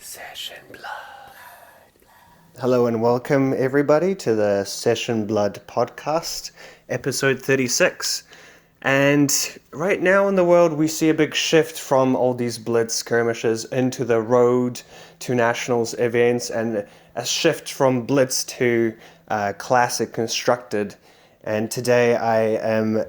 Session Blood. Hello and welcome everybody to the Session Blood podcast, episode 36. And right now in the world we see a big shift from all these blitz skirmishes into the road to nationals events, and a shift from blitz to classic constructed. And today I am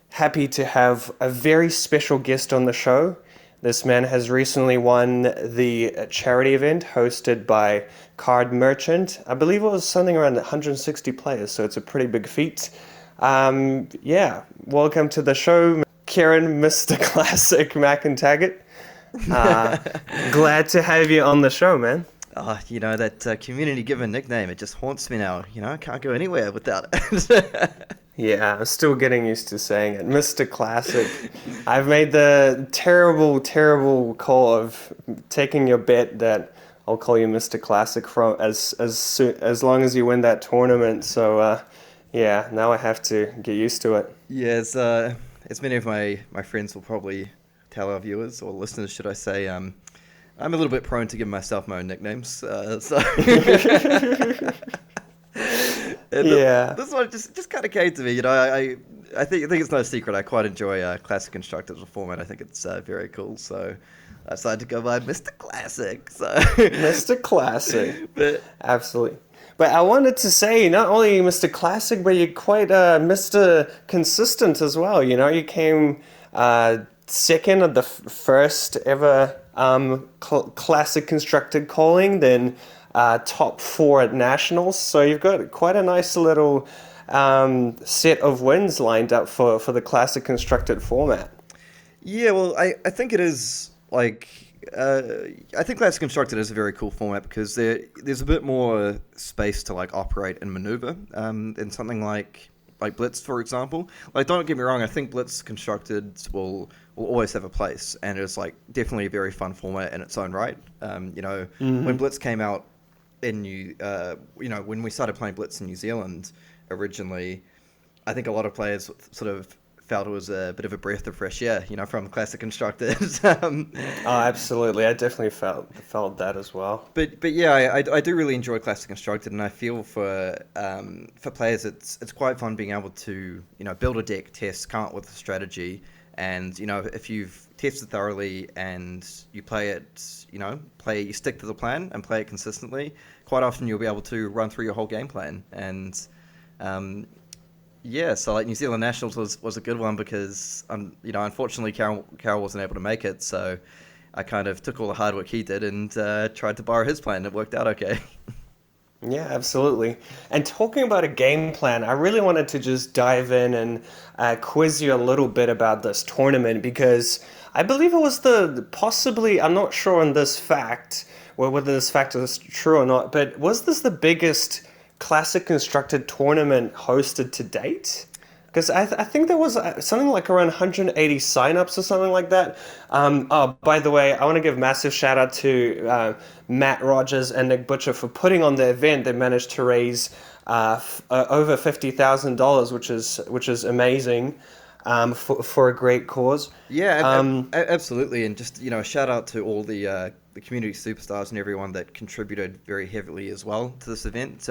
happy to have a very special guest on the show. This man has recently won the charity event hosted by Card Merchant. I believe it was something around 160 players, so it's a pretty big feat. Welcome to the show, Kieran, Mr. Classic McIntaggart. Glad to have you on the show, man. That community-given nickname, it just haunts me now. I can't go anywhere without it. Yeah, I'm still getting used to saying it. Mr. Classic. I've made the terrible call of taking your bet that I'll call you Mr. Classic from as long as you win that tournament. So, now I have to get used to it. Yeah, as many of my friends will probably tell our viewers, or listeners, should I say, I'm a little bit prone to give myself my own nicknames. This one just kind of came to me. I think it's no secret. I quite enjoy Classic Constructed as a format. I think it's very cool. So I decided to go by Mr. Classic. So Mr. Classic, absolutely. But I wanted to say, not only Mr. Classic, but you're quite Mr. Consistent as well. You came second at the first ever Classic Constructed calling, then top 4 at Nationals, so you've got quite a nice little set of wins lined up for the Classic Constructed format. Yeah, well, I think it is I think Classic Constructed is a very cool format because there's a bit more space to operate and maneuver in something like Blitz, for example. Don't get me wrong, I think Blitz Constructed will always have a place, and it's definitely a very fun format in its own right. When Blitz came out in when we started playing Blitz in New Zealand originally, I think a lot of players sort of felt it was a bit of a breath of fresh air, from Classic Constructed. Oh, absolutely. I definitely felt that as well. But yeah, I do really enjoy Classic Constructed, and I feel for players it's quite fun being able to build a deck, test, come up with a strategy, and if you've tested thoroughly and you play it, you stick to the plan and play it consistently, quite often you'll be able to run through your whole game plan. And so New Zealand Nationals was a good one because unfortunately Karol wasn't able to make it, so I kind of took all the hard work he did and tried to borrow his plan. It worked out okay. Yeah, absolutely. And talking about a game plan, I really wanted to just dive in and quiz you a little bit about this tournament, because I believe it was I'm not sure on this fact, or whether this fact is true or not, but was this the biggest Classic Constructed tournament hosted to date? Because I think there was something like around 180 signups or something like that. By the way, I want to give massive shout out to Matt Rogers and Nick Butcher for putting on the event. They managed to raise over $50,000, which is amazing for a great cause. Yeah, absolutely. And just a shout out to all the community superstars and everyone that contributed very heavily as well to this event.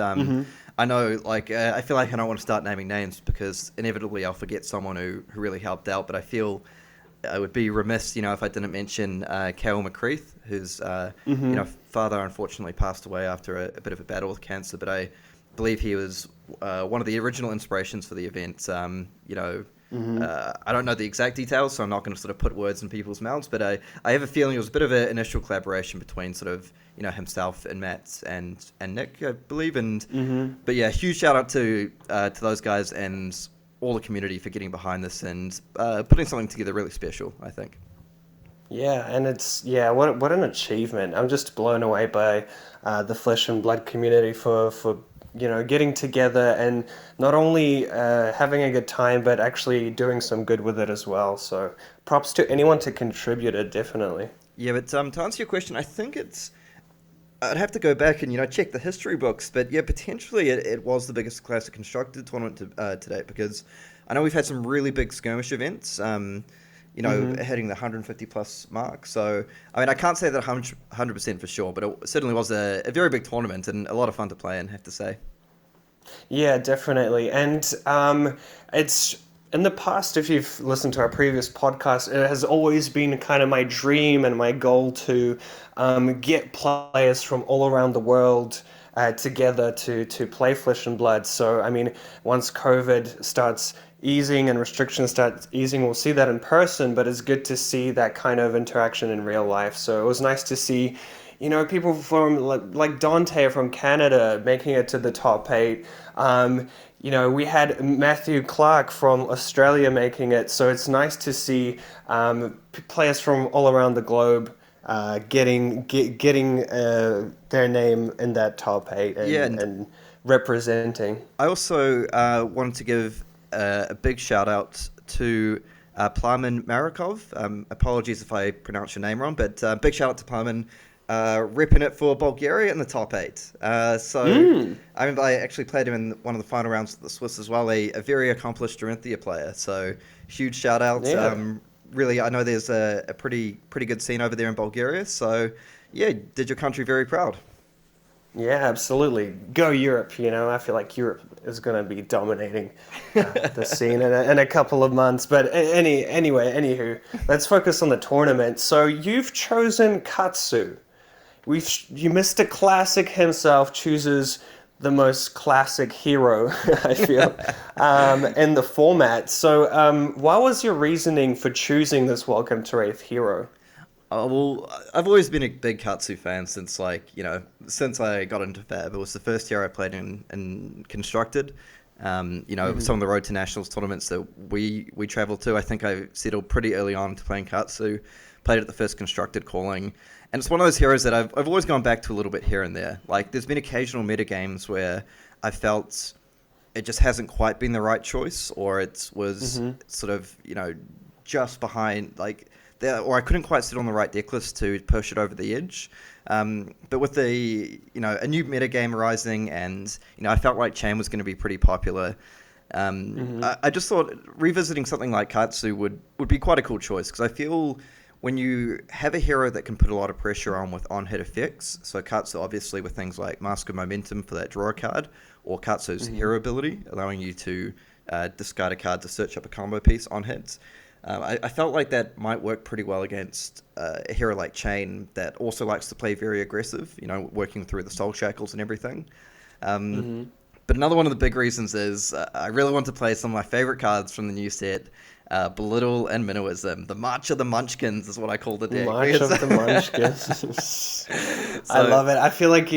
I know, I feel like I don't want to start naming names because inevitably I'll forget someone who really helped out, but I feel I would be remiss, if I didn't mention Karol McCreath, whose father unfortunately passed away after a bit of a battle with cancer, but I believe he was one of the original inspirations for the event. I don't know the exact details, so I'm not going to sort of put words in people's mouths, but I have a feeling it was a bit of an initial collaboration between sort of himself and Matt and Nick, I believe. But yeah, huge shout out to those guys and all the community for getting behind this and putting something together really special, I think. Yeah, and what an achievement. I'm just blown away by the Flesh and Blood community for getting together and not only having a good time, but actually doing some good with it as well. So props to anyone to contribute it, definitely. Yeah, but to answer your question, I think I'd have to go back and check the history books, but yeah, potentially it was the biggest Classic Constructed tournament to date, because I know we've had some really big skirmish events. hitting the 150 plus mark. So, I mean, I can't say that 100% for sure, but it certainly was a very big tournament and a lot of fun to play in, I have to say. Yeah, definitely. And it's in the past, if you've listened to our previous podcast, it has always been kind of my dream and my goal to get players from all around the world together to play Flesh and Blood. So, I mean, once COVID starts easing and restrictions start easing, we'll see that in person, but it's good to see that kind of interaction in real life. So it was nice to see people from like Dante from Canada making it to the top eight. We had Matthew Clark from Australia making it. So it's nice to see players from all around the globe getting their name in that top eight and representing. I also wanted to give a big shout out to Plamen Marikov. Apologies if I pronounce your name wrong, but big shout out to Plamen. Repping it for Bulgaria in the top eight. I remember I actually played him in one of the final rounds of the Swiss as well, a very accomplished Dorinthea player. So huge shout out. Yeah. Really, I know there's a pretty good scene over there in Bulgaria. So yeah, did your country very proud. Yeah, absolutely. Go Europe, I feel like Europe is going to be dominating the scene in a couple of months. But anywho, let's focus on the tournament. So you've chosen Katsu. You Mr. Classic himself chooses the most classic hero, I feel, in the format. So what was your reasoning for choosing this Welcome to Wraith hero? Well, I've always been a big Katsu fan since I got into Fab. It was the first year I played in Constructed. Some of the Road to Nationals tournaments that we traveled to, I think I settled pretty early on to playing Katsu. Played at the first Constructed calling. And it's one of those heroes that I've always gone back to a little bit here and there. Like, there's been occasional metagames where I felt it just hasn't quite been the right choice, or it was sort of, just behind, or I couldn't quite sit on the right decklist to push it over the edge. But with a new metagame arising, and I felt like Chain was going to be pretty popular. I just thought revisiting something like Katsu would be quite a cool choice, because I feel when you have a hero that can put a lot of pressure on with on-hit effects, so Katsu obviously with things like Mask of Momentum for that draw card, or Katsu's hero ability, allowing you to discard a card to search up a combo piece on hits. I felt like that might work pretty well against a hero like Chain that also likes to play very aggressive, working through the soul shackles and everything. But another one of the big reasons is I really want to play some of my favorite cards from the new set, Belittle and Minnowism. The March of the Munchkins is what I call the deck. March of the Munchkins. I love it. I feel like,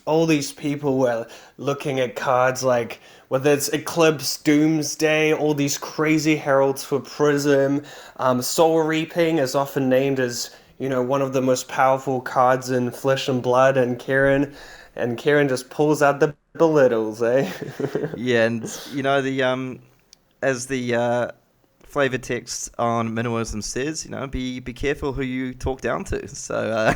all these people were looking at cards like, whether it's Eclipse, Doomsday, all these crazy heralds for Prism. Soul Reaping is often named as, one of the most powerful cards in Flesh and Blood, and Kieran just pulls out the belittles, eh? Yeah, and as the flavor text on Minnowism says, be careful who you talk down to. So,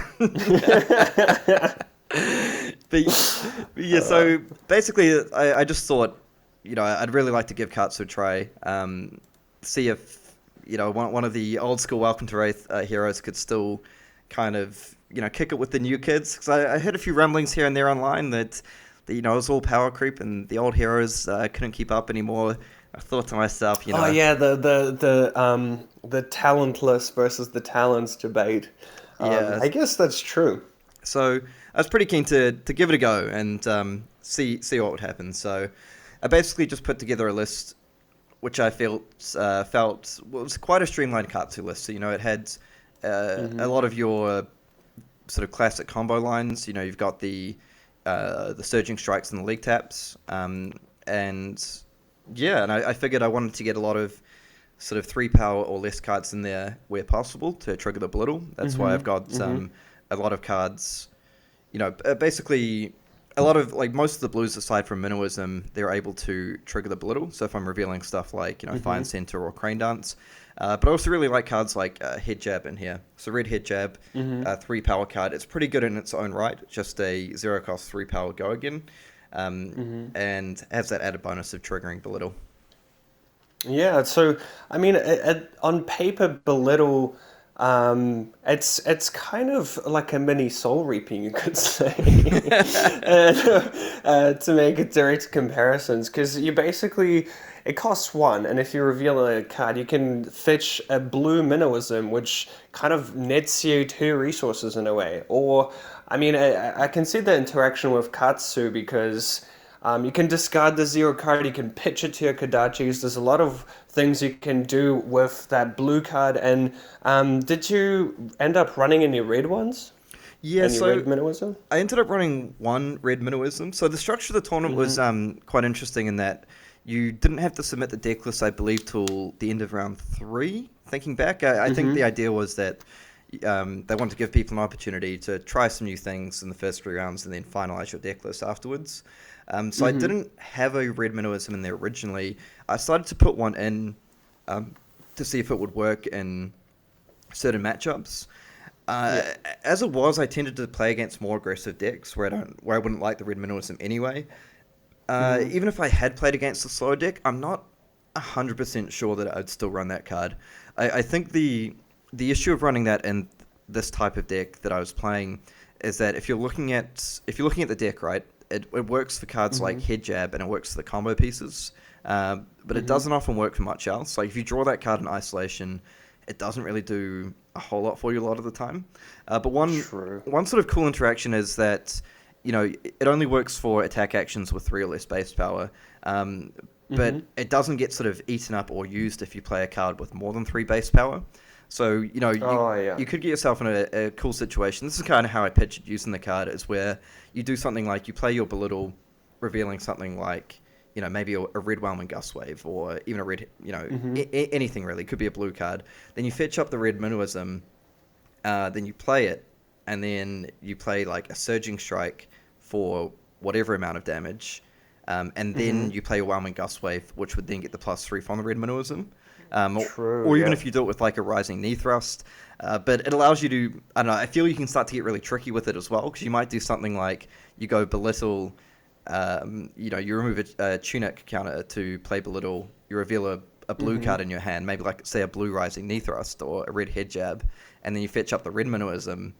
so basically, I just thought, I'd really like to give Katsu a try. See if one of the old school Welcome to Wraith heroes could still kind of kick it with the new kids. Because I heard a few rumblings here and there online that it was all power creep and the old heroes couldn't keep up anymore. I thought to myself, Oh yeah, the talentless versus the talents debate. Yeah, I guess that's true. So I was pretty keen to give it a go and see what would happen. So I basically just put together a list, which I felt was quite a streamlined Katsu list. So it had a lot of your sort of classic combo lines. You've got the Surging Strikes and the League Taps, and I figured I wanted to get a lot of sort of 3 power or less cards in there where possible to trigger the Belittle. That's why I've got a lot of cards, basically a lot of, most of the blues aside from Minnowism, they're able to trigger the Belittle. So if I'm revealing stuff like, Fire and Center or Crane Dance. But I also really like cards like Head Jab in here. So Red Head Jab, 3 power card. It's pretty good in its own right. Just a 0 cost 3 power go again. And has that added bonus of triggering Belittle. Yeah, so I mean, on paper, belittle, it's kind of like a mini soul reaping, you could say, and, to make it direct comparisons, because you basically it costs one, and if you reveal a card, you can fetch a blue minnowism, which kind of nets you two resources in a way. Or, I mean, I can see the interaction with Katsu because. You can discard the zero card, you can pitch it to your Kodachis. There's a lot of things you can do with that blue card. And did you end up running any red ones? Yeah, Any so red minnowism? I ended up running one red minnowism. So the structure of the tournament was quite interesting in that you didn't have to submit the deck list, I believe, till the end of round three. Thinking back, I think the idea was that they wanted to give people an opportunity to try some new things in the first three rounds and then finalize your deck list afterwards. So I didn't have a red minnowism in there originally. I started to put one in to see if it would work in certain matchups. Yeah. As it was, I tended to play against more aggressive decks where I wouldn't like the red minnowism anyway. Even if I had played against the slow deck, I'm not 100% sure that I'd still run that card. I think the issue of running that in this type of deck that I was playing is that if you're looking at the deck, right, it works for cards like Head Jab and it works for the combo pieces, but it doesn't often work for much else. Like if you draw that card in isolation, it doesn't really do a whole lot for you a lot of the time. But one sort of cool interaction is that it only works for attack actions with 3 or less base power, but it doesn't get sort of eaten up or used if you play a card with more than 3 base power. So, you could get yourself in a cool situation. This is kind of how I pictured using the card, is where you do something like you play your Belittle, revealing something like, maybe a red Whelming Gust Wave, or even a red, anything really. It could be a blue card. Then you fetch up the red Minnowism, then you play it, and then you play like a Surging Strike for whatever amount of damage, and then you play a Whelming Gust Wave, which would then get the +3 from the red Minnowism. Or even if you do it with like a Rising Knee Thrust. But it allows you to, I don't know, I feel you can start to get really tricky with it as well, because you might do something like you go Belittle, you remove a Tunic counter to play Belittle, you reveal a blue card in your hand, maybe like, say, a blue Rising Knee Thrust or a red Head Jab, and then you fetch up the red Minnowism,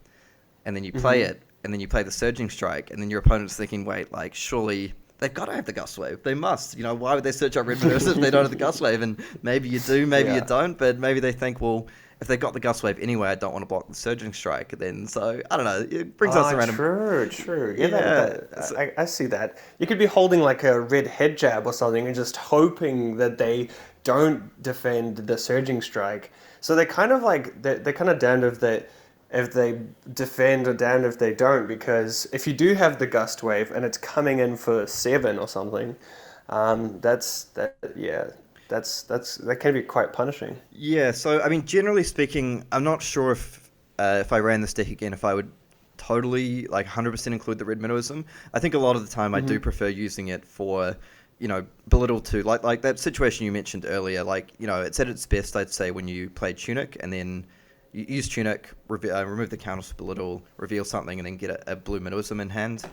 and then you play it, and then you play the Surging Strike, and then your opponent's thinking, wait, like, surely they've got to have the Gust Wave. They must. Why would they search up red Minnowism if they don't have the Gust Wave? And maybe you do, maybe you don't, but maybe they think, well, if they got the Gust Wave anyway, I don't want to block the Surging Strike. Then, so I don't know. It brings us around. True. Yeah, I see that. You could be holding like a red Head Jab or something and just hoping that they don't defend the Surging Strike. So they're kind of like they're kind of damned if they defend or damned if they don't, because if you do have the Gust Wave and it's coming in for 7 or something, that can be quite punishing. Yeah, so I mean, generally speaking, I'm not sure if I ran this deck again, if I would totally like 100% include the red Minnowism. I think a lot of the time I do prefer using it for Belittle to like that situation you mentioned earlier. Like it's at its best, I'd say, when you play Tunic and then you use Tunic, remove the counters for Belittle, reveal something, and then get a blue Minnowism in hand.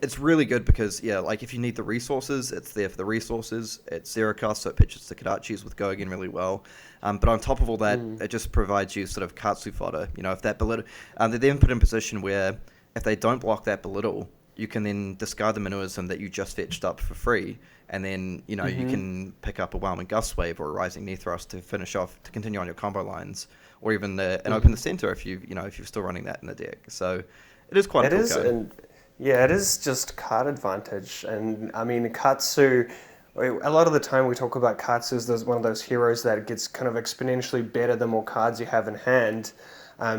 It's really good because, like if you need the resources, it's there for the resources. It's 0 cost, so it pitches to Kodachis with Go Again really well. But on top of all that, it just provides you sort of Katsu fodder. If that Belittle, they're then put in a position where if they don't block that Belittle, you can then discard the Minnowism that you just fetched up for free, and then you can pick up a Whelming Gust Wave or a Rising Knee Thrust to finish off, to continue on your combo lines, or even and open the center if if you're still running that in the deck. So it is quite a cool card. And yeah, it is just card advantage, and I mean Katsu. A lot of the time we talk about Katsu as one of those heroes that gets kind of exponentially better the more cards you have in hand,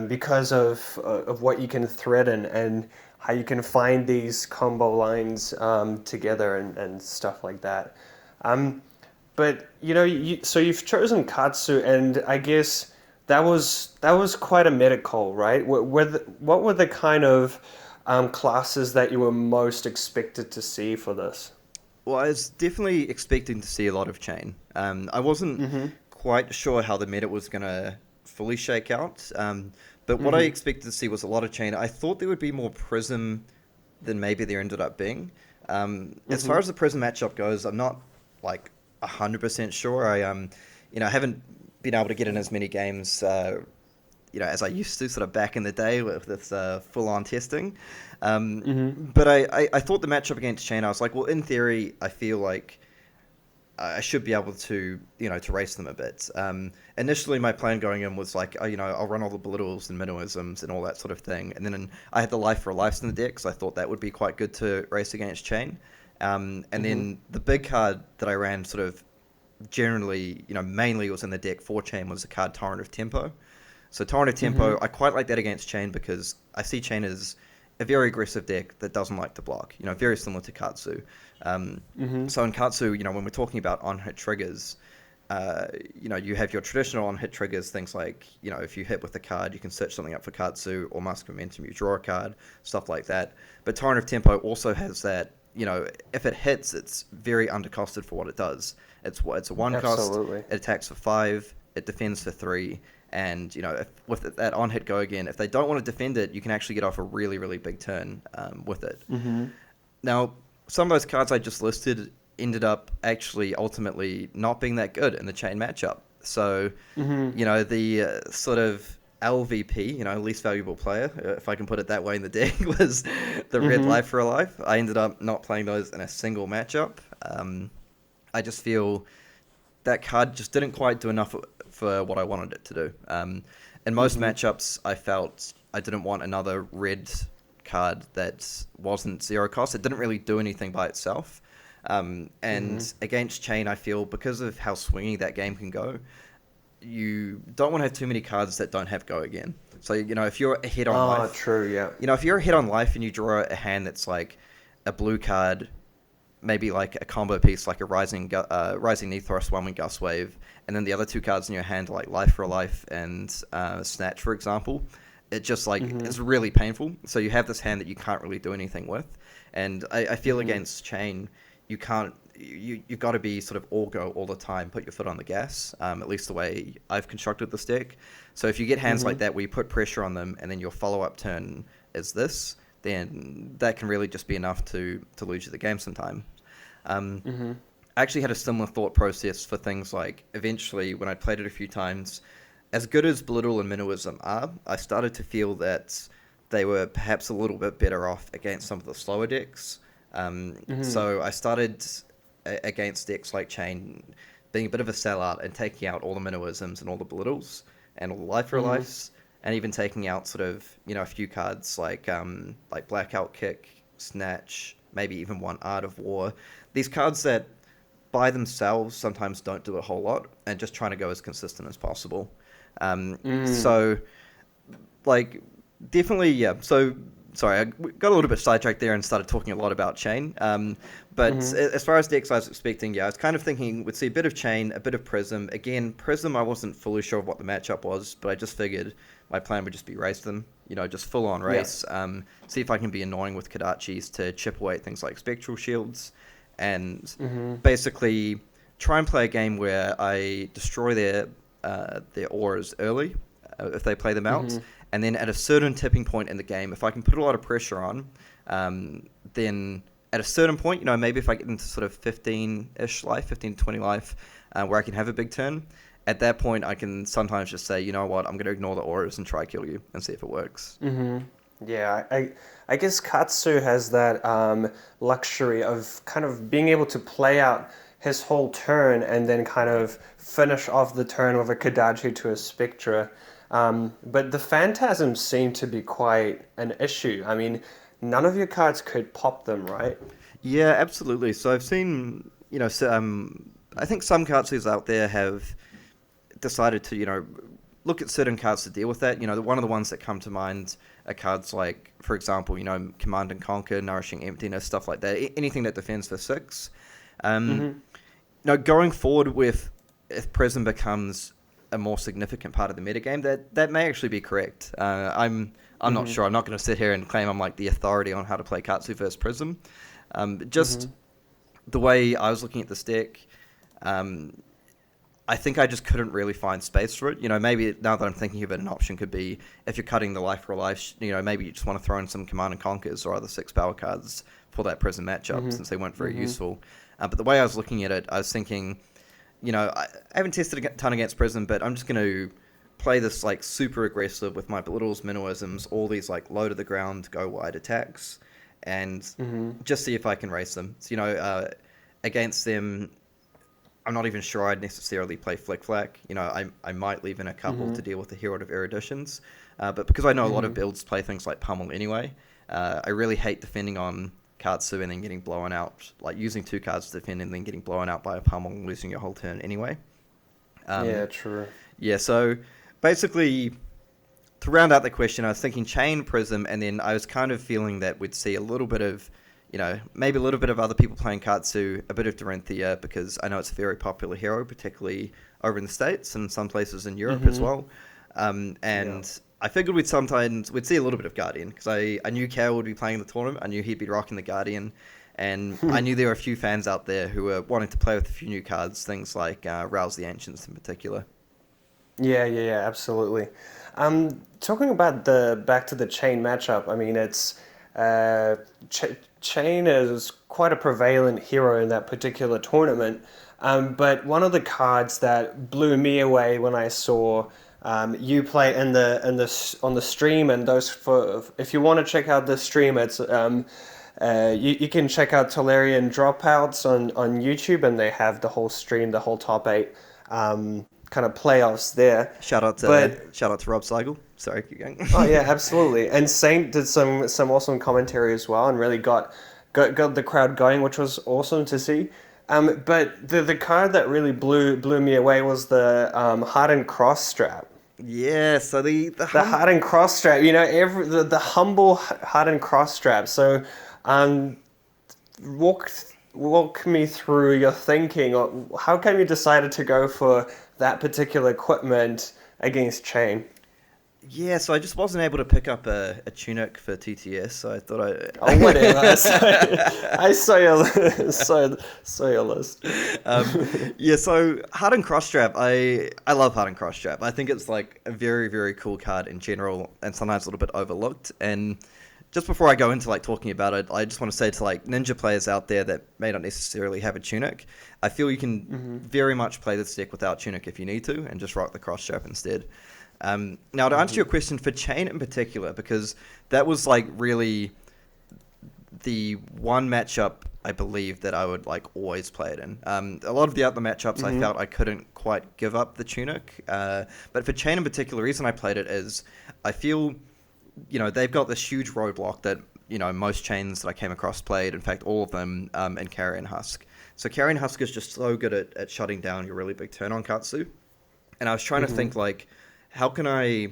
because of what you can threaten and how you can find these combo lines together and stuff like that. But so you've chosen Katsu, and I guess that was quite a meta call, right? What were the kind of classes that you were most expected to see for this? Well, I was definitely expecting to see a lot of chain. I wasn't quite sure how the meta was going to fully shake out. But what I expected to see was a lot of chain. I thought there would be more Prism than maybe there ended up being. As far as the Prism matchup goes, I'm not like 100% sure. I haven't been able to get in as many games, as I used to sort of back in the day with this full-on testing. But I thought the matchup against Chain, I was like, well, in theory, I feel like I should be able to race them a bit. Initially, my plan going in was like, I'll run all the belittles and minimalisms and all that sort of thing. And then I had the Life for a Life in the deck, so I thought that would be quite good to race against Chain. And then the big card that I ran sort of generally, mainly was in the deck for Chain was the card Torrent of Tempo. So Torrent of Tempo, I quite like that against Chain because I see Chain as a very aggressive deck that doesn't like to block, very similar to Katsu. So in Katsu, when we're talking about on-hit triggers, you have your traditional on-hit triggers, things like, if you hit with a card, you can search something up for Katsu, or Mask of Momentum, you draw a card, stuff like that. But Torrent of Tempo also has that, if it hits, it's very undercosted for what it does. It's a one cost, it attacks for 5, it defends for 3, and, with that on-hit go again, if they don't want to defend it, you can actually get off a really, really big turn with it. Now, some of those cards I just listed ended up actually ultimately not being that good in the Chain matchup. So, the sort of LVP, least valuable player, if I can put it that way in the deck, was the Red Life for a Life. I ended up not playing those in a single matchup. I just feel that card just didn't quite do enough for what I wanted it to do. In most matchups, I felt I didn't want another red card that wasn't 0 cost. It didn't really do anything by itself. Against Chain, I feel because of how swingy that game can go, you don't want to have too many cards that don't have go again. So, if you're ahead on life... true, yeah. If you're ahead on life and you draw a hand that's like a blue card, maybe like a combo piece like a Rising Nethos, One Wing Gust Wave, and then the other 2 cards in your hand are like Life for a Life and Snatch, for example, it just it's really painful. So you have this hand that you can't really do anything with. And I feel against Chain, you can't... You've got to be sort of all go all the time, put your foot on the gas, at least the way I've constructed this deck. So if you get hands like that where you put pressure on them and then your follow-up turn is this, then that can really just be enough to lose you the game sometime. I actually had a similar thought process for things like, eventually, when I played it a few times, as good as Belittle and Minnowism are, I started to feel that they were perhaps a little bit better off against some of the slower decks. So I started against decks like Chain being a bit of a sellout and taking out all the Minnowisms and all the Belittles and all the Life for Lives, and even taking out sort of, a few cards like Blackout Kick, Snatch, maybe even one Art of War. These cards that by themselves sometimes don't do a whole lot, and just trying to go as consistent as possible. So, definitely, yeah. So, sorry, I got a little bit sidetracked there and started talking a lot about Chain. But as far as decks I was expecting, I was kind of thinking we'd see a bit of Chain, a bit of Prism. Again, Prism, I wasn't fully sure of what the matchup was, but I just figured my plan would just be race them, just full on race. See if I can be annoying with Kodachis to chip away at things like Spectral Shields, and basically try and play a game where I destroy their auras early if they play them out. And then at a certain tipping point in the game, if I can put a lot of pressure on, then at a certain point, maybe if I get into sort of 15-ish life, 15 to 20 life, where I can have a big turn, at that point I can sometimes just say, you know what, I'm going to ignore the auras and try kill you and see if it works. Yeah, I guess Katsu has that luxury of kind of being able to play out his whole turn and then kind of finish off the turn with a Kodachi to a Spectra. But the Phantasms seem to be quite an issue. I mean, none of your cards could pop them, right? Yeah, absolutely. So I've seen, I think some Katsus out there have decided to, look at certain cards to deal with that. One of the ones that come to mind are cards like, for example, Command and Conquer, Nourishing Emptiness, stuff like that. Anything that defends for 6. Going forward with, if Prism becomes a more significant part of the metagame, that may actually be correct. I'm not sure. I'm not going to sit here and claim I'm like the authority on how to play Katsu versus Prism. The way I was looking at this deck, I think I just couldn't really find space for it. Maybe now that I'm thinking of it, an option could be if you're cutting the Life for Life, maybe you just want to throw in some Command and Conquers or other 6 power cards for that Prism matchup since they weren't very useful. But the way I was looking at it, I was thinking I haven't tested a ton against Prism, but I'm just going to play this like super aggressive with my belittles, minnowisms, all these like low to the ground, go wide attacks, and just see if I can race them. So, against them, I'm not even sure I'd necessarily play Flick Flack. I might leave in a couple to deal with the Herald of Eruditions, but because I know a lot of builds play things like Pummel anyway, I really hate defending on Katsu and then getting blown out, like using 2 cards to defend and then getting blown out by a Pummel and losing your whole turn anyway. Yeah, true. Yeah, so basically, to round out the question, I was thinking Chain, Prism, and then I was kind of feeling that we'd see a little bit of, maybe a little bit of other people playing Katsu, a bit of Dorinthea, because I know it's a very popular hero, particularly over in the States and some places in Europe as well. I figured we'd see a little bit of Guardian, because I knew Karol would be playing the tournament, I knew he'd be rocking the Guardian, and I knew there were a few fans out there who were wanting to play with a few new cards, things like Rouse the Ancients in particular. Yeah, absolutely. Talking about back to the Chain matchup, I mean, it's Chain is quite a prevalent hero in that particular tournament. But one of the cards that blew me away when I saw you play on the stream, and if you want to check out the stream, it's you can check out Tolarian Dropouts on YouTube, and they have the whole stream, the whole top 8. Kind of playoffs there. Shout out to Rob Seigel. Sorry, keep going. Oh yeah, absolutely. And Saint did some awesome commentary as well, and really got the crowd going, which was awesome to see. But the card that really blew me away was the Heartened cross strap. Yeah, so the Heartened cross strap. The humble Heartened cross strap. So, walk me through your thinking. How come you decided to go for that particular equipment against Chain? Yeah, so I just wasn't able to pick up a tunic for TTS, so I thought whatever. I saw your list. Yeah, so Heartened Crossstrap, I love Heartened Crossstrap. I think it's like a very, very cool card in general, and sometimes a little bit overlooked. And just before I go into like talking about it, I just want to say to like Ninja players out there that may not necessarily have a tunic, I feel you can very much play this deck without tunic if you need to, and just rock the Crossstrap instead. Now, to answer your question for Chain in particular, because that was like really the one matchup I believe that I would like always play it in. A lot of the other matchups I felt I couldn't quite give up the tunic, but for Chain in particular, the reason I played it is I feel, they've got this huge roadblock that, most chains that I came across played, in fact, all of them, in Carrion Husk. So Carrion Husk is just so good at shutting down your really big turn on Katsu. And I was trying to think, like, how can I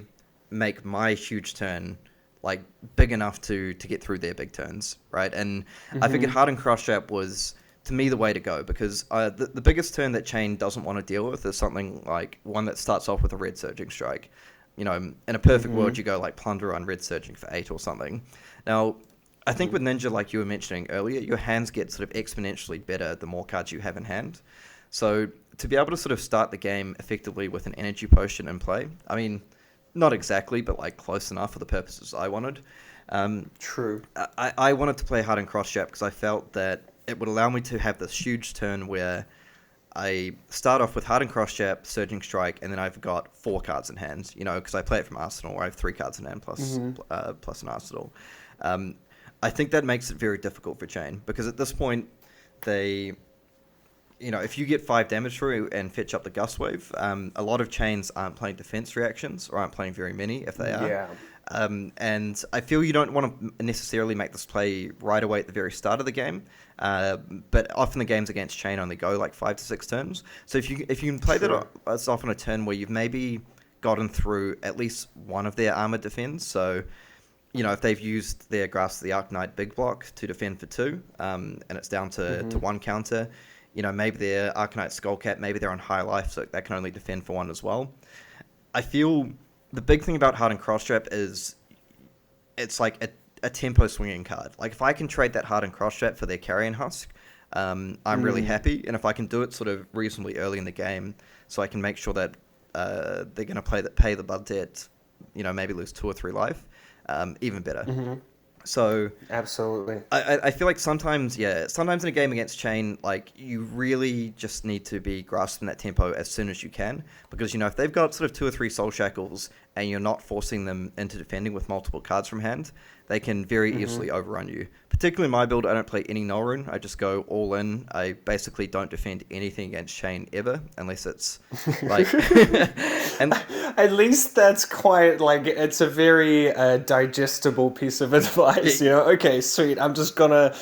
make my huge turn, like, big enough to get through their big turns, right? And I figured Heartened Crossstrap was, to me, the way to go, because the biggest turn that Chain doesn't want to deal with is something like one that starts off with a red Surging Strike. In a perfect world, you go, like, Plunder on red Surging for 8 or something. Now, I think with Ninja, like you were mentioning earlier, your hands get sort of exponentially better the more cards you have in hand. So to be able to sort of start the game effectively with an energy potion in play, I mean, not exactly, but like close enough for the purposes I wanted. True. I wanted to play Heartened Crossstrap because I felt that it would allow me to have this huge turn where I start off with Heartened Crossstrap, Surging Strike, and then I've got 4 cards in hand, because I play it from Arsenal, where I have 3 cards in hand plus an Arsenal. I think that makes it very difficult for Chain, because at this point, they... if you get 5 damage through and fetch up the Gust Wave, a lot of Chains aren't playing defense reactions, or aren't playing very many if they are. Yeah. And I feel you don't want to necessarily make this play right away at the very start of the game, but often the games against Chain only go like 5 to 6 turns. So if you can play that as often a turn where you've maybe gotten through at least one of their armored defends, so... if they've used their Grasp of the Arknight big block to defend for 2, and it's down to 1 counter, maybe they're Arknight Skullcat, maybe they're on high life, so that can only defend for 1 as well. I feel the big thing about Heartened Crossstrap is it's like a tempo swinging card. Like, if I can trade that Heartened Crossstrap for their Carrion Husk, I'm really happy, and if I can do it sort of reasonably early in the game, so I can make sure that they're going to pay the Bud Debt, maybe lose 2 or 3 life, even better. So Absolutely. I feel like sometimes in a game against Chain, like you really just need to be grasping that tempo as soon as you can, because if they've got sort of 2 or 3 soul shackles and you're not forcing them into defending with multiple cards from hand, they can very easily overrun you. Particularly in my build, I don't play any null rune. I just go all in. I basically don't defend anything against Chain ever, unless it's like and At least that's quite like it's a very digestible piece of advice. Okay, sweet. I'm just gonna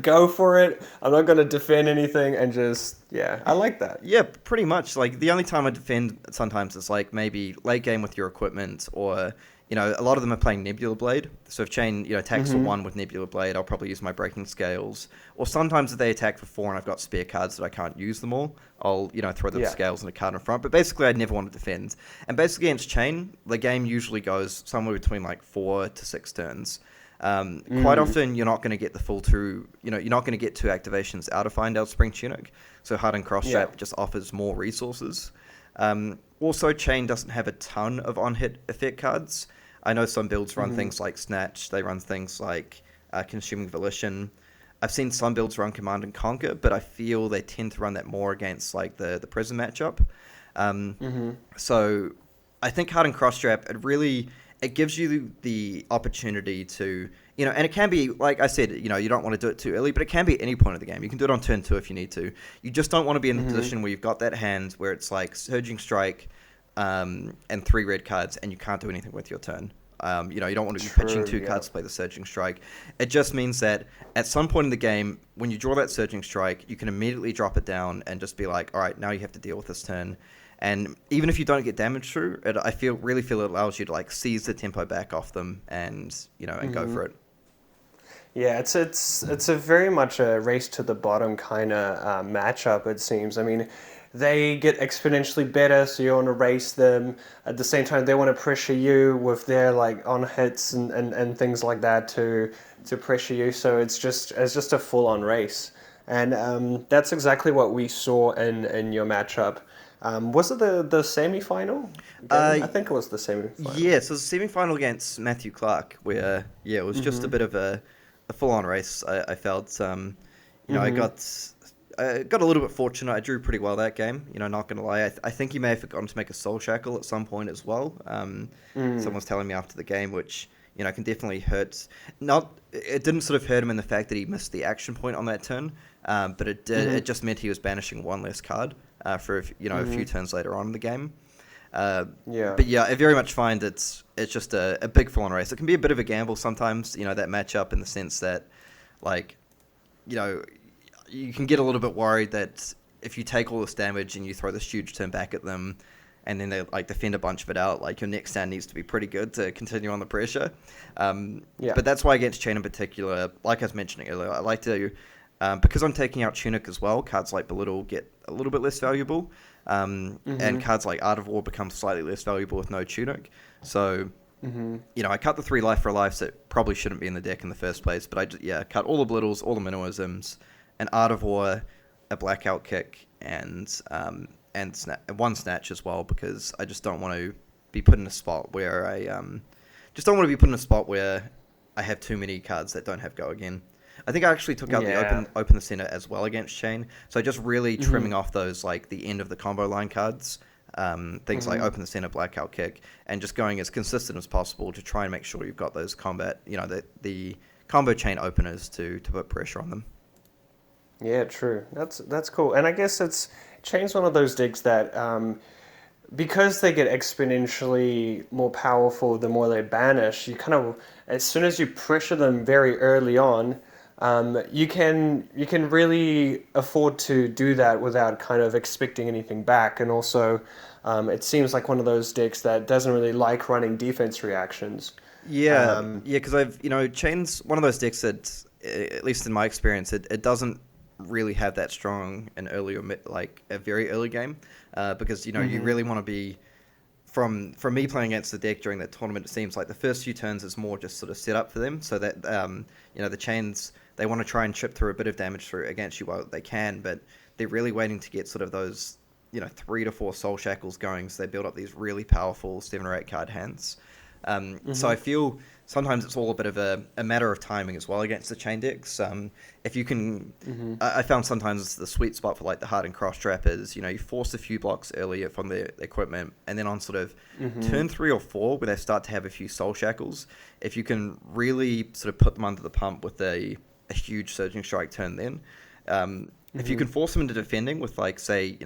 go for it. I'm not gonna defend anything and just yeah. I like that. Yeah, pretty much. Like the only time I defend sometimes is like maybe late game with your equipment, or a lot of them are playing Nebula Blade. So if Chain attacks for 1 with Nebula Blade, I'll probably use my Breaking Scales. Or sometimes if they attack for 4 and I've got spare cards that I can't use them all, I'll throw the Scales and a card in front. But basically, I'd never want to defend. And basically against Chain, the game usually goes somewhere between like 4 to 6 turns. Quite often, you're not going to get the full 2. You're not going to get 2 activations out of Find Out Spring Tunic. So Heartened Crossstrap just offers more resources. Also, Chain doesn't have a ton of on-hit effect cards. I know some builds run things like Snatch. They run things like Consuming Volition. I've seen some builds run Command and Conquer, but I feel they tend to run that more against like the Prism matchup. So I think Heartened Crossstrap, it gives you the opportunity to, and it can be, like I said, you don't want to do it too early, but it can be at any point of the game. You can do it on turn 2 if you need to. You just don't want to be in the position where you've got that hand where it's like Surging Strike and 3 red cards and you can't do anything with your turn. You don't want to be pitching 2 cards to play the Surging Strike. It just means that at some point in the game, when you draw that Surging Strike, you can immediately drop it down and just be like, all right, now you have to deal with this turn. And even if you don't get damage through it, I really feel it allows you to like seize the tempo back off them and and go for it. Yeah, it's a very much a race to the bottom kind of matchup. It seems. I mean, they get exponentially better, so you want to race them. At the same time, they want to pressure you with their like on hits and things like that to pressure you. So it's just a full on race, and that's exactly what we saw in your matchup. Was it the semi-final? I think it was the semi-final. Yeah, so it was a semi-final against Matthew Clark, where it was just a bit of a full-on race. I felt, I got a little bit fortunate. I drew pretty well that game. Not gonna lie. I think he may have forgotten to make a Soul Shackle at some point as well. Someone was telling me after the game, which can definitely hurt. It didn't sort of hurt him in the fact that he missed the action point on that turn, but it did. It just meant he was banishing 1 less card for a few turns later on in the game. But yeah, I very much find it's just a big full-on race. It can be a bit of a gamble sometimes. That matchup in the sense that, like, you can get a little bit worried that if you take all this damage and you throw this huge turn back at them, and then they like defend a bunch of it out, like your next stand needs to be pretty good to continue on the pressure. But that's why against Chain in particular, like I was mentioning earlier, I like to, because I'm taking out Tunic as well, cards like Belittle get a little bit less valuable, and cards like Art of War become slightly less valuable with no Tunic. So, I cut the 3 life for lives that probably shouldn't be in the deck in the first place, but I cut all the Belittles, all the Minnowisms, an Art of War, a Blackout Kick, and 1 Snatch as well, because I just don't want to be put in a spot where I have too many cards that don't have Go Again. I think I actually took out the open the center as well against Chain, so just really trimming off those like the end of the combo line cards, things like open the center, Blackout Kick, and just going as consistent as possible to try and make sure you've got those the combo chain openers to put pressure on them. Yeah, true. That's cool. And I guess Chain's one of those decks that, because they get exponentially more powerful the more they banish, you kind of, as soon as you pressure them very early on, you can really afford to do that without kind of expecting anything back. And also, it seems like one of those decks that doesn't really like running defense reactions. Because Chain's one of those decks that, at least in my experience, it doesn't really have that strong an early or like a very early game, because you really want to be from me playing against the deck during that tournament. It seems like the first few turns is more just sort of set up for them, so that the Chains, they want to try and chip through a bit of damage through against you while they can, but they're really waiting to get sort of those 3 to 4 Soul Shackles going, so they build up these really powerful 7 or 8 card hands. So I feel sometimes it's all a bit of a matter of timing as well against the chain decks. If you can, I found sometimes the sweet spot for like the Heartened cross trap is, you force a few blocks earlier from the equipment, and then on sort of turn 3 or 4 where they start to have a few soul shackles, if you can really sort of put them under the pump with a huge surging strike turn, then if you can force them into defending with like say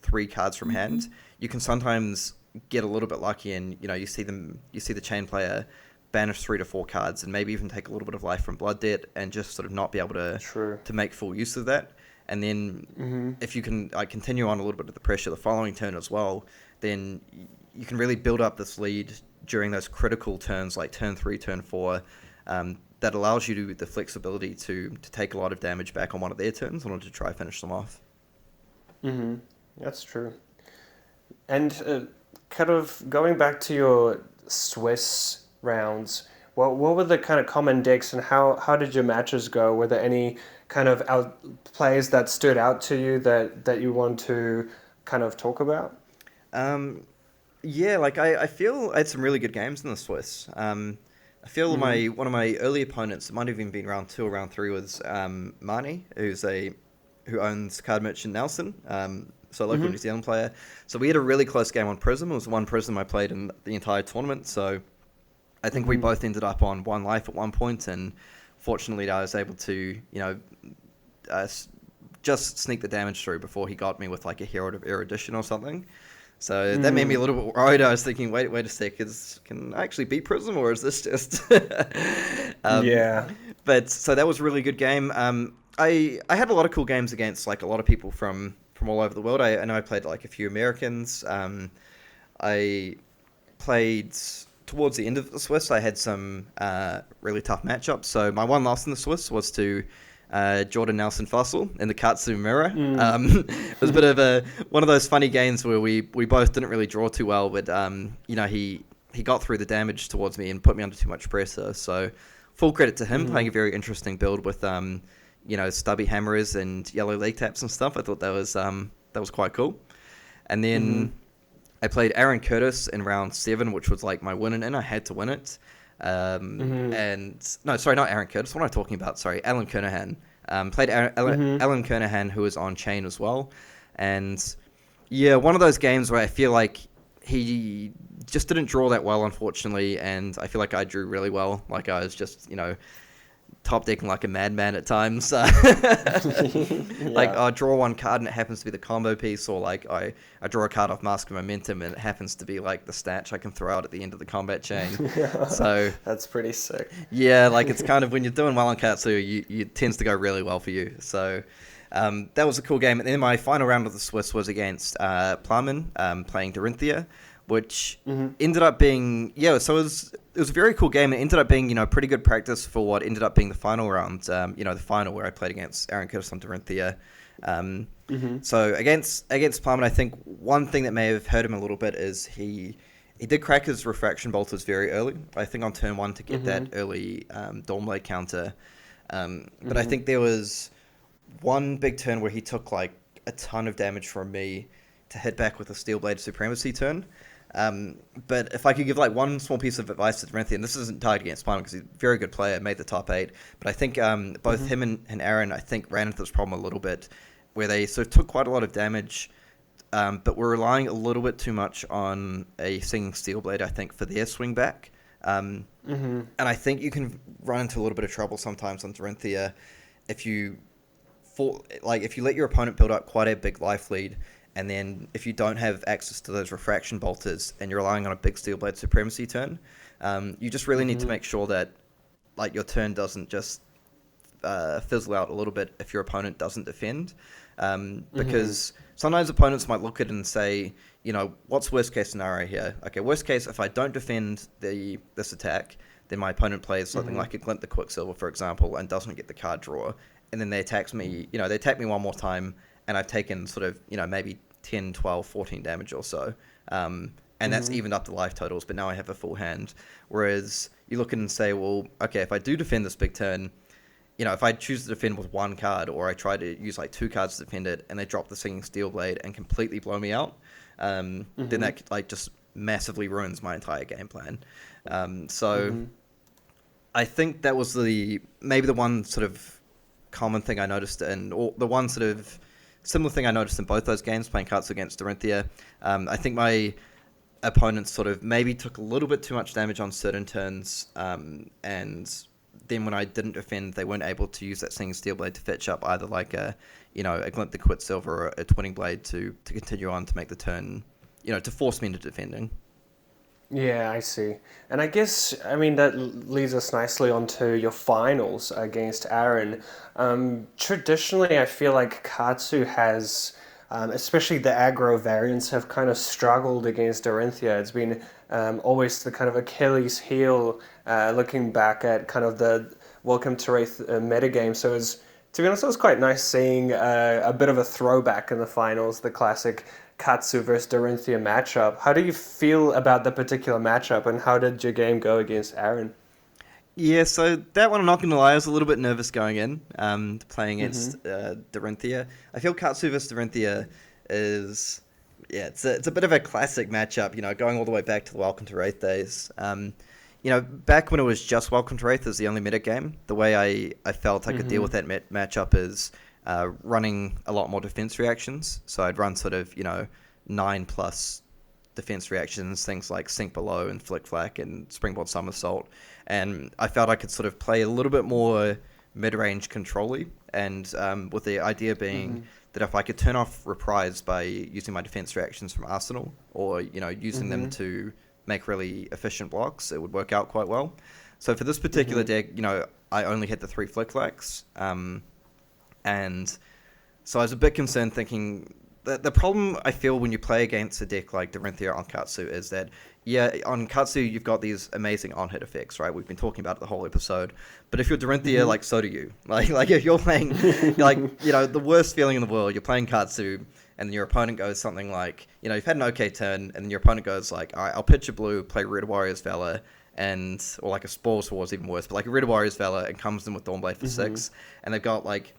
3 cards from hand, you can sometimes get a little bit lucky, and you see the chain player banish 3 to 4 cards and maybe even take a little bit of life from blood debt and just sort of not be able to make full use of that. And then if you can continue on a little bit of the pressure the following turn as well, then you can really build up this lead during those critical turns like turn 3, turn 4, that allows you the flexibility to take a lot of damage back on one of their turns in order to try finish them off. That's true. And kind of going back to your Swiss rounds, what were the kind of common decks, and how did your matches go? Were there any kind of plays that stood out to you that you want to kind of talk about? Yeah, like I feel I had some really good games in the Swiss. I feel one of my early opponents, it might have even been round 2 or round 3, was Marnie, who owns Card Merchant Nelson. So a local New Zealand player. So we had a really close game on Prism. It was one Prism I played in the entire tournament. So I think we both ended up on 1 life at one point, and fortunately I was able to, just sneak the damage through before he got me with like a Herald of Erudition or something. So that made me a little bit worried. I was thinking, wait a sec, can I actually beat Prism, or is this just... Yeah. But so that was a really good game. I had a lot of cool games against like a lot of people from all over the world. I know I played like a few Americans. I played towards the end of the Swiss. I had some really tough matchups. So my one loss in the Swiss was to Jordan Nelson Fossil in the Katsu mirror. It was a bit of one of those funny games where we both didn't really draw too well, but he got through the damage towards me and put me under too much pressure. So full credit to him, playing a very interesting build with stubby hammers and yellow leg taps and stuff. I thought that was quite cool. And then I played Aaron Curtis in round 7, which was like my win, and I had to win it. And no, sorry, not Aaron Curtis. What am I talking about? Sorry, Alan Kernahan. Played Alan Kernahan, who was on chain as well. And yeah, one of those games where I feel like he just didn't draw that well, unfortunately, and I feel like I drew really well. Like I was just, top decking like a madman at times. Like I draw one card and it happens to be the combo piece, or like I draw a card off Mask of Momentum and it happens to be like the statch I can throw out at the end of the combat chain. So that's pretty sick. Yeah, like it's kind of when you're doing well on Katsu, it tends to go really well for you. So that was a cool game. And then my final round of the Swiss was against Plumman, playing Dorinthea, which ended up being, so it was a very cool game. It ended up being, pretty good practice for what ended up being the final round, the final where I played against Aaron Curtis on Dorinthea. So against Plumman, I think one thing that may have hurt him a little bit is he did crack his Refraction Bolters very early, I think on turn 1 to get that early Dawnblade counter. But I think there was one big turn where he took like a ton of damage from me to hit back with a Steelblade Supremacy turn. But if I could give like one small piece of advice to Dorinthea, and this isn't tied against Plum because he's a very good player, made the top 8, but I think both him and Aaron, I think, ran into this problem a little bit, where they sort of took quite a lot of damage, but were relying a little bit too much on a Singing Steelblade, I think, for their swing back. And I think you can run into a little bit of trouble sometimes on Dorinthea if you let your opponent build up quite a big life lead, and then if you don't have access to those Refraction Bolters and you're relying on a big Steelblade Supremacy turn, you just really need to make sure that like your turn doesn't just fizzle out a little bit if your opponent doesn't defend. Because sometimes opponents might look at it and say, what's worst case scenario here? Okay, worst case, if I don't defend this attack, then my opponent plays something like a Glint the Quicksilver, for example, and doesn't get the card draw. And then they attack me one more time, and I've taken sort of, maybe 10, 12, 14 damage or so. And that's evened up the life totals, but now I have a full hand. Whereas you look at it and say, well, okay, if I do defend this big turn, if I choose to defend with one card, or I try to use like 2 cards to defend it, and they drop the Singing Steelblade and completely blow me out, then that like just massively ruins my entire game plan. So I think that was maybe the one sort of common thing I noticed, or the one sort of similar thing I noticed in both those games, playing Katsu against Dorinthea. I think my opponents sort of maybe took a little bit too much damage on certain turns, and then when I didn't defend, they weren't able to use that Singing Steel Blade to fetch up either like a Glint the Quicksilver or a Twinning Blade to continue on to make the turn, to force me into defending. Yeah, I see. And I guess, I mean, that leads us nicely onto your finals against Aaron. Traditionally, I feel like Katsu has, especially the aggro variants, have kind of struggled against Dorinthea. It's been always the kind of Achilles heel, looking back at kind of the Welcome to Wraith metagame. So to be honest, it was quite nice seeing a bit of a throwback in the finals, the classic Katsu versus Dorinthea matchup. How do you feel about the particular matchup, and how did your game go against Aaron? Yeah, so that one, I'm not going to lie, I was a little bit nervous going in, playing against Dorinthea. I feel Katsu versus Dorinthea is, it's a bit of a classic matchup, going all the way back to the Welcome to Wraith days. Back when it was just Welcome to Wraith as the only meta game, the way I felt I could deal with that matchup is running a lot more defense reactions. So I'd run sort of, 9+ defense reactions, things like Sink Below and Flick Flack and Springboard Somersault. And I felt I could sort of play a little bit more mid-range control-y. And with the idea being that if I could turn off Reprise by using my defense reactions from Arsenal, or, using them to make really efficient blocks, it would work out quite well. So for this particular deck, I only had the 3 Flick Flacks. And so I was a bit concerned, thinking that the problem I feel when you play against a deck like Dorinthea on Katsu is that, on Katsu you've got these amazing on-hit effects, right? We've been talking about it the whole episode. But if you're Dorinthea, so do you. Like if you're playing, the worst feeling in the world, you're playing Katsu, and your opponent goes something like, you've had an okay turn, and then your opponent goes like, all right, I'll pitch a blue, play Red Warrior's Valor, or like a Spores War is even worse, but like a Red Warrior's Valor, and comes in with Dawnblade for 6, and they've got like,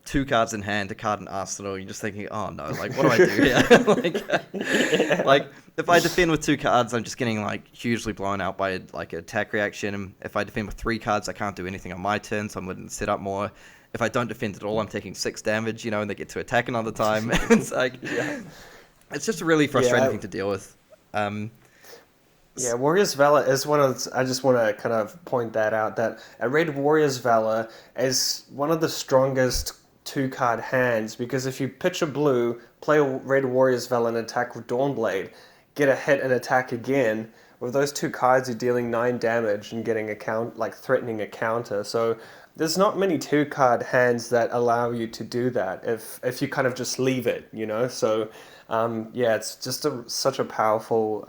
2 cards in hand, a card in Arsenal. You're just thinking, oh no, like what do I do here? like if I defend with 2 cards, I'm just getting like hugely blown out by like an attack reaction. And if I defend with 3 cards, I can't do anything on my turn, so I'm going to set up more. If I don't defend at all, I'm taking 6 damage, and they get to attack another time. It's like, it's just a really frustrating thing to deal with. Yeah, Warrior's Valor is one of I just want to kind of point that out, that a Red Warrior's Valor is one of the strongest 2-card hands, because if you pitch a blue, play a Red Warrior's Valor and attack with Dawnblade, get a hit and attack again, with those 2 cards you're dealing 9 damage and getting threatening a counter. So there's not many 2-card hands that allow you to do that if you kind of just leave it, So it's just such a powerful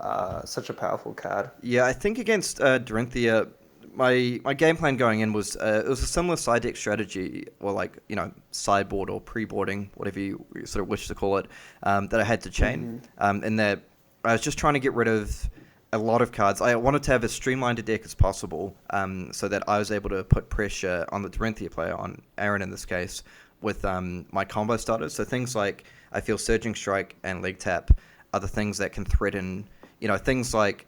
card. Yeah, I think against Dorinthea, my game plan going in was it was a similar side deck strategy, or sideboard or pre-boarding, whatever you sort of wish to call it, that I had to chain. And that I was just trying to get rid of a lot of cards. I wanted to have as streamlined a deck as possible, so that I was able to put pressure on the Dorinthea player, on Aaron in this case, with my combo starters. So things like, I feel Surging Strike and Leg Tap are the things that can threaten, things like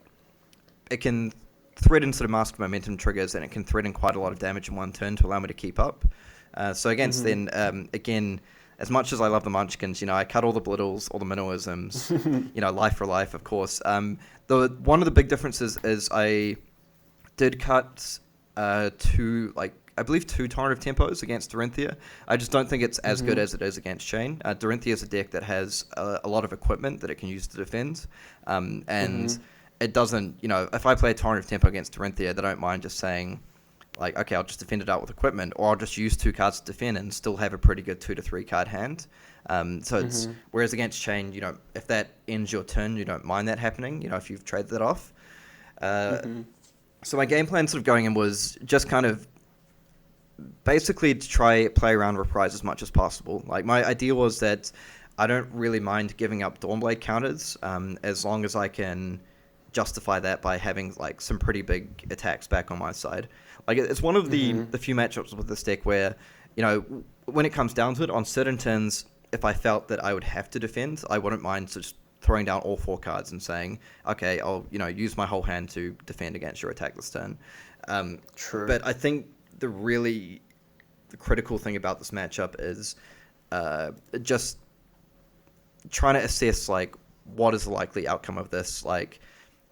it can threaten sort of Mask Momentum triggers, and it can threaten quite a lot of damage in one turn to allow me to keep up. So against then, again, as much as I love the Munchkins, I cut all the Blittles, all the Minnowisms, Life for Life, of course. One of the big differences is I did cut 2 Torrent of Tempos against Dorinthea. I just don't think it's as good as it is against Chain. Dorinthea is a deck that has a lot of equipment that it can use to defend, and it doesn't, if I play a Torrent of Tempo against Dorinthea, they don't mind just saying, like, okay, I'll just defend it out with equipment, or I'll just use 2 cards to defend and still have a pretty good 2 to 3 card hand. So it's, whereas against Chain, if that ends your turn, you don't mind that happening, if you've traded that off. So my game plan sort of going in was just kind of basically to try play around Reprise as much as possible. Like, my idea was that I don't really mind giving up Dawnblade counters, as long as I can justify that by having like some pretty big attacks back on my side. Like, it's one of the few matchups with this deck where, when it comes down to it, on certain turns, if I felt that I would have to defend, I wouldn't mind just throwing down all 4 cards and saying, okay, I'll use my whole hand to defend against your attack this turn. True. But I think the critical thing about this matchup is just trying to assess like what is the likely outcome of this. Like,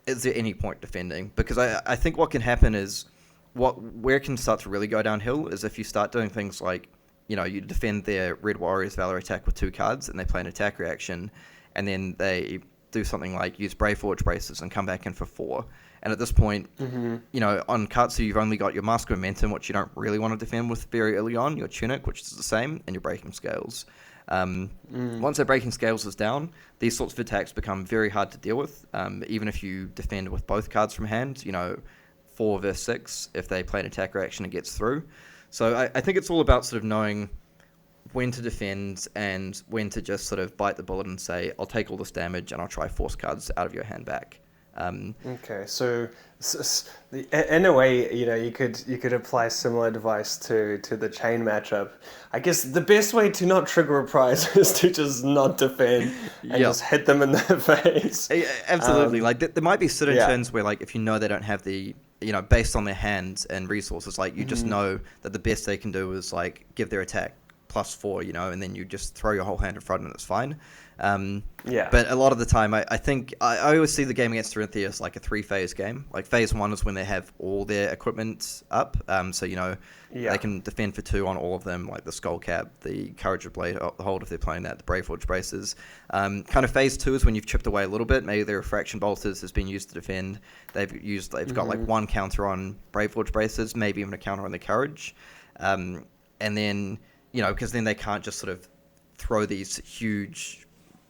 is there any point defending? Because I think what can happen is where it can start to really go downhill is if you start doing things like, you defend their Red Warrior's Valor attack with 2 cards and they play an attack reaction, and then they do something like use Brave Forge Braces and come back in for 4. And at this point, on Katsu, you've only got your Mask of Momentum, which you don't really want to defend with very early on, your Tunic, which is the same, and your Breaking Scales. Once that Breaking Scales is down, these sorts of attacks become very hard to deal with, even if you defend with both cards from hand, 4 versus 6, if they play an attack reaction, it gets through. So I think it's all about sort of knowing when to defend and when to just sort of bite the bullet and say, I'll take all this damage and I'll try force cards out of your hand back. Okay, so in a way, you could apply similar advice to the chain matchup. I guess the best way to not trigger a prize is to just not defend and just hit them in the face. Absolutely. Like there might be certain turns where, like, if they don't have the, based on their hands and resources, like you just know that the best they can do is like give their attack +4, and then you just throw your whole hand in front and it's fine. But a lot of the time, I think I always see the game against Dorinthea as like a 3-phase game. Like phase 1 is when they have all their equipment up, so they can defend for 2 on all of them, like the Skull Cap, the Courage of Blade Hold if they're playing that, the Brave Forge Braces. Kind of phase 2 is when you've chipped away a little bit. Maybe their Refraction Bolters has been used to defend. They've got like 1 counter on Brave Forge Braces, maybe even a counter on the Courage, and then because then they can't just sort of throw these huge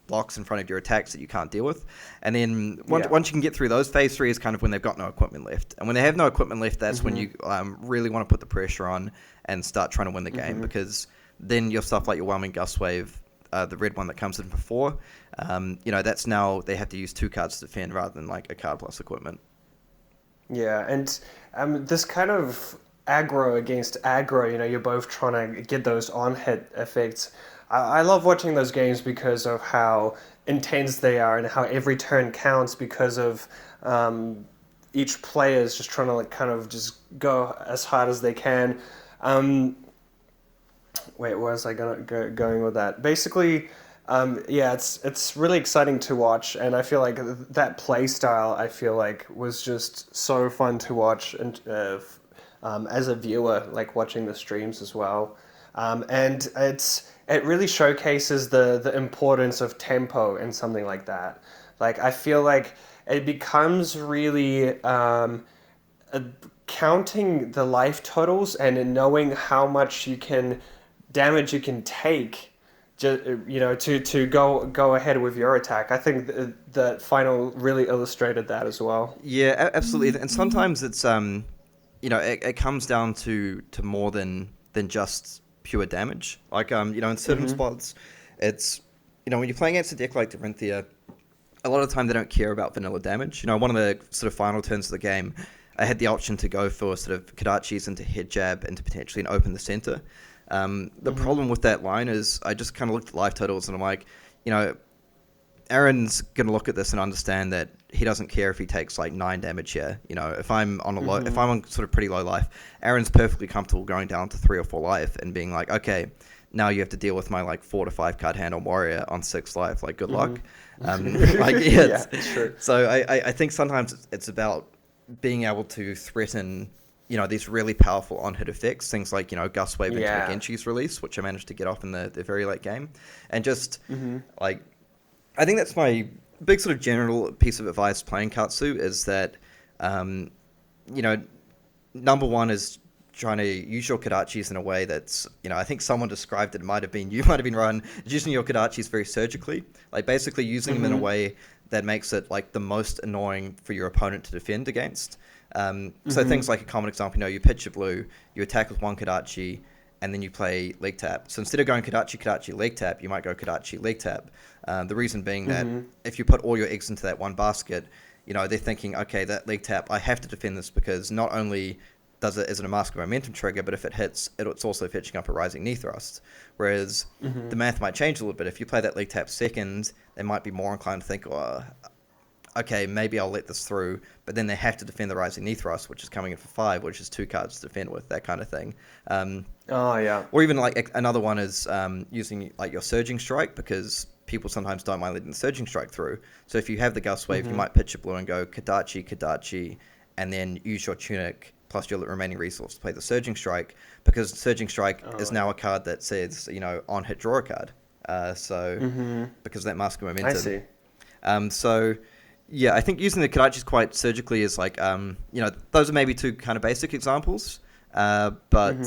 blocks in front of your attacks that you can't deal with. And then once you can get through those, phase 3 is kind of when they've got no equipment left. And when they have no equipment left, that's when you really want to put the pressure on and start trying to win the game, because then your stuff like your Whelming Gust Wave, the red one that comes in for 4, that's now they have to use 2 cards to defend rather than like a card plus equipment. Yeah, and this kind of aggro against aggro, you're both trying to get those on-hit effects. I love watching those games because of how intense they are and how every turn counts, because of each player is just trying to like kind of just go as hard as they can. Where was I going with that? Basically, it's really exciting to watch, and I feel like that play style was just so fun to watch, and as a viewer, like watching the streams as well. And it really showcases the importance of tempo in something like that. Like, I feel like it becomes really counting the life totals and knowing how much damage you can take, to go ahead with your attack. I think the final really illustrated that as well. Yeah, absolutely. And sometimes it's it comes down to more than just pure damage. Like, in certain spots, it's, when you're playing against a deck like Dorinthea, a lot of the time they don't care about vanilla damage. One of the sort of final turns of the game, I had the option to go for sort of Kodachis into head jab and to potentially open the center. The problem with that line is I just kind of looked at life totals and I'm like, Aaron's going to look at this and understand that he doesn't care if he takes like 9 damage here. If I'm on if I'm on sort of pretty low life, Aaron's perfectly comfortable going down to 3 or 4 life and being like, okay, now you have to deal with my like 4 to 5 card hand on Warrior on 6 life. Like, good luck. It's true. So I think sometimes it's about being able to threaten, these really powerful on-hit effects, things like, Gust Wave into Genshi's release, which I managed to get off in the very late game. And just, I think that's my big sort of general piece of advice playing Katsu is that, number one is trying to use your Kodachis in a way that's, I think someone described it, you might have been Ryan, using your Kodachis very surgically, like basically using them in a way that makes it like the most annoying for your opponent to defend against. So things like a common example, you pitch a blue, you attack with 1 Kodachi, and then you play leg tap. So instead of going Kodachi, leg tap, you might go Kodachi, leg tap. The reason being that if you put all your eggs into that one basket, they're thinking, okay, that leg tap, I have to defend this because not only does it as a Mask of Momentum trigger, but if it hits, it's also fetching up a Rising Knee Thrust. Whereas the math might change a little bit. If you play that league tap second, they might be more inclined to think, oh, okay, maybe I'll let this through, but then they have to defend the Rising Knee Thrust, which is coming in for 5, which is 2 cards to defend with, that kind of thing. Oh, yeah. Or even like another one is using like your Surging Strike, because people sometimes don't mind letting the Surging Strike through. So if you have the Gust Wave, you might pitch a blue and go Kadachi, and then use your Tunic plus your remaining resource to play the Surging Strike, because Surging Strike is now a card that says, on hit draw a card. Because of that Mask of Momentum. I see. So yeah, I think using the Kadachi quite surgically is like, those are maybe 2 kind of basic examples. But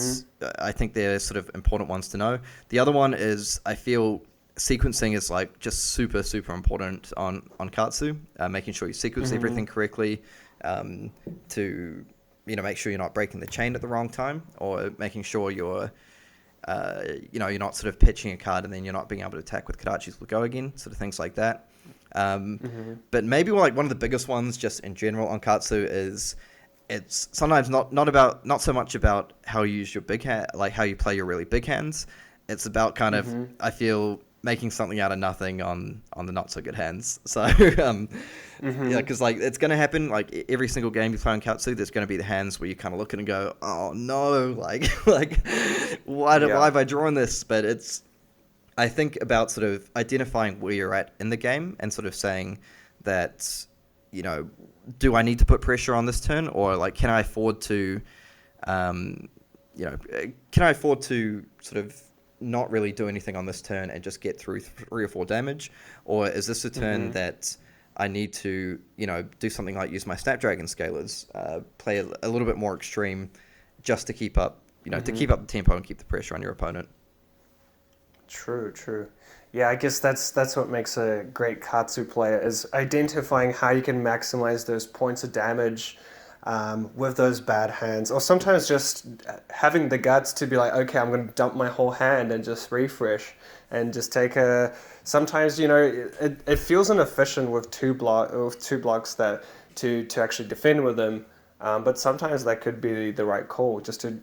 I think they're sort of important ones to know. The other one is, I feel sequencing is like just super, super important on Katsu, making sure you sequence everything correctly, to, make sure you're not breaking the chain at the wrong time, or making sure you're not sort of pitching a card and then you're not being able to attack with Kadachi's will go again, sort of things like that. But maybe like one of the biggest ones just in general on Katsu is, it's sometimes not so much about how you use your big hand, like how you play your really big hands. It's about kind of, I feel, making something out of nothing on the not so good hands. So yeah, because like it's going to happen like every single game you play on Katsu. There's going to be the hands where you kind of look at it and go, oh no, like why have I drawn this? But it's, I think about sort of identifying where you're at in the game and sort of saying that, do I need to put pressure on this turn, or like can I afford to, sort of not really do anything on this turn and just get through 3 or 4 damage, or is this a turn that I need to, do something like use my Snapdragon Scalers, play a little bit more extreme, just to keep up, to keep up the tempo and keep the pressure on your opponent. True. Yeah, I guess that's what makes a great Katsu player, is identifying how you can maximize those points of damage with those bad hands, or sometimes just having the guts to be like, okay, I'm going to dump my whole hand and just refresh and just take a. Sometimes it feels inefficient with two blocks that to actually defend with them, but sometimes that could be the right call, just to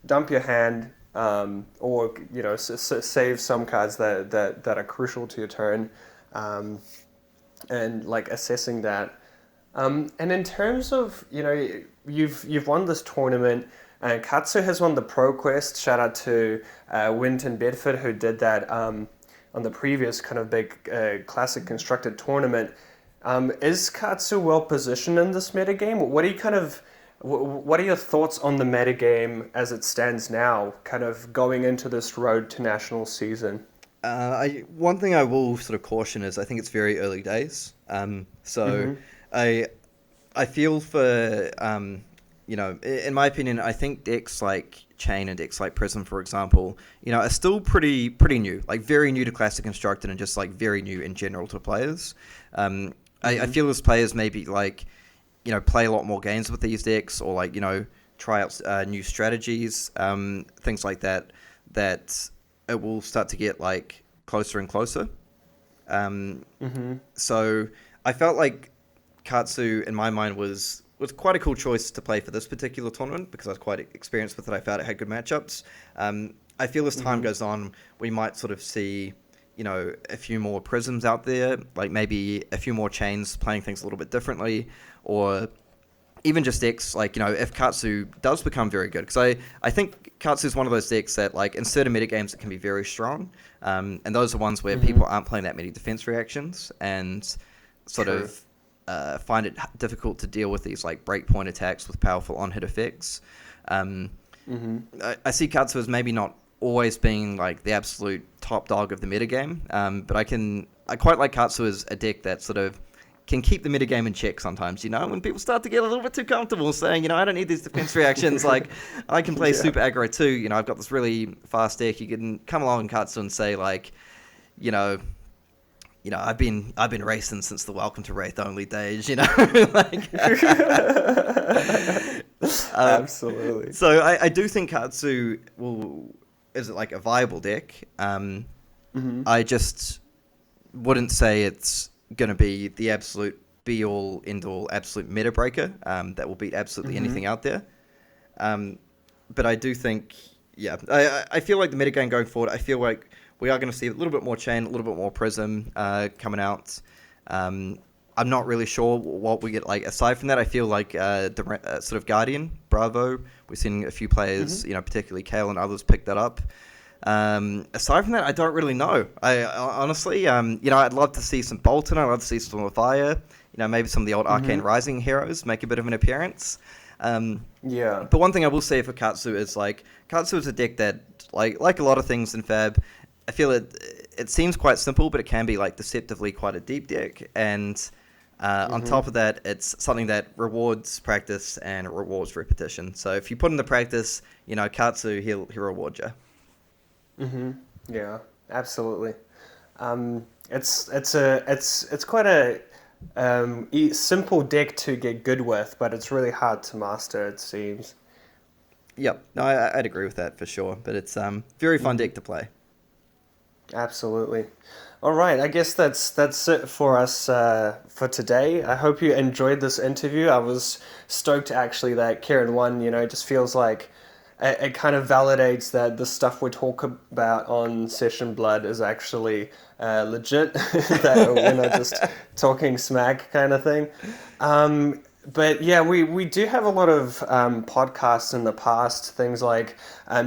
dump your hand. Or save some cards that are crucial to your turn, and like assessing that. And in terms of you've won this tournament, and Katsu has won the Pro Quest. Shout out to Winton Bedford, who did that on the previous kind of big classic constructed tournament. Is Katsu well positioned in this metagame? What are your thoughts on the metagame as it stands now, kind of going into this road to national season? One thing I will sort of caution is I think it's very early days. I feel for, in my opinion, I think decks like Chain and decks like Prism, for example, are still pretty new, like very new to Classic Constructed and just like very new in general to players. I feel as players maybe like, play a lot more games with these decks, or like, try out new strategies, things like that, that it will start to get like closer and closer. So I felt like Katsu, in my mind, was quite a cool choice to play for this particular tournament, because I was quite experienced with it. I felt it had good matchups. I feel as time goes on, we might sort of see, a few more Prisms out there, like maybe a few more Chains playing things a little bit differently, or even just decks, like, if Katsu does become very good. Because I think Katsu is one of those decks that, like, in certain metagames, it can be very strong. And those are ones where people aren't playing that many defense reactions and sort of find it difficult to deal with these, like, breakpoint attacks with powerful on-hit effects. I see Katsu as maybe not always being, like, the absolute top dog of the metagame. But I quite like Katsu as a deck that sort of can keep the metagame in check sometimes, when people start to get a little bit too comfortable saying, I don't need these defense reactions, like, I can play super aggro too, I've got this really fast deck. You can come along in Katsu and say, like, I've been racing since the Welcome to Wraith only days, like, Absolutely. So I do think Katsu is like a viable deck. I just wouldn't say it's going to be the absolute be-all, end-all, absolute meta breaker that will beat absolutely anything out there. But I do think, yeah, I feel like the metagame going forward, I feel like we are going to see a little bit more chain, a little bit more Prism coming out. I'm not really sure what we get. Like aside from that, I feel like the sort of Guardian, Bravo. We're seeing a few players, particularly Karol and others, pick that up. Aside from that, I don't really know. I honestly, I'd love to see some Bolton. I'd love to see some Fire. Maybe some of the old Arcane Rising heroes make a bit of an appearance. Yeah. But one thing I will say for Katsu is Katsu is a deck that like a lot of things in Fab, I feel it seems quite simple, but it can be deceptively quite a deep deck. And on top of that, it's something that rewards practice and rewards repetition. So if you put in the practice, Katsu, he'll reward you. Yeah, absolutely. It's quite a simple deck to get good with, but it's really hard to master, it seems. Yep, no, I'd agree with that for sure. But it's very fun deck to play. Absolutely. All right, I guess that's it for us for today. I hope you enjoyed this interview. I was stoked actually that Kieran won. It just feels like it kind of validates that the stuff we talk about on Session Blood is actually legit, that we're not just talking smack kind of thing. But yeah, we do have a lot of podcasts in the past, things like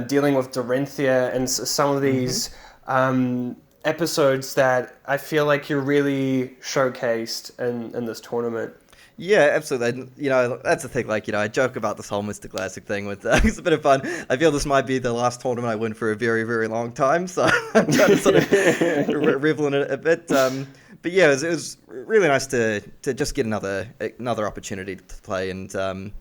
dealing with Dorinthea and some of these episodes that I feel like you're really showcased in this tournament. Yeah, absolutely. That's the thing. I joke about this whole Mr. Classic thing with it's a bit of fun. I feel this might be the last tournament I win for a very, very long time, so I'm trying to sort of revel in it a bit. But yeah, it was really nice to just get another opportunity to play and to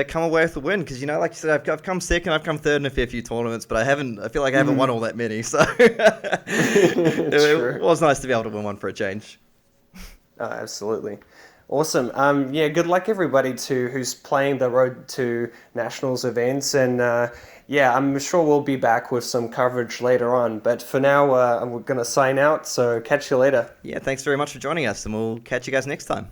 come away with the win, because like you said, I've come second, I've come third in a fair few tournaments, but I feel like I haven't won all that many, so it was nice to be able to win one for a change. Oh, absolutely. Awesome. Good luck everybody who's playing the Road to Nationals events, and I'm sure we'll be back with some coverage later on, but for now we're going to sign out, so catch you later. Yeah, thanks very much for joining us, and we'll catch you guys next time.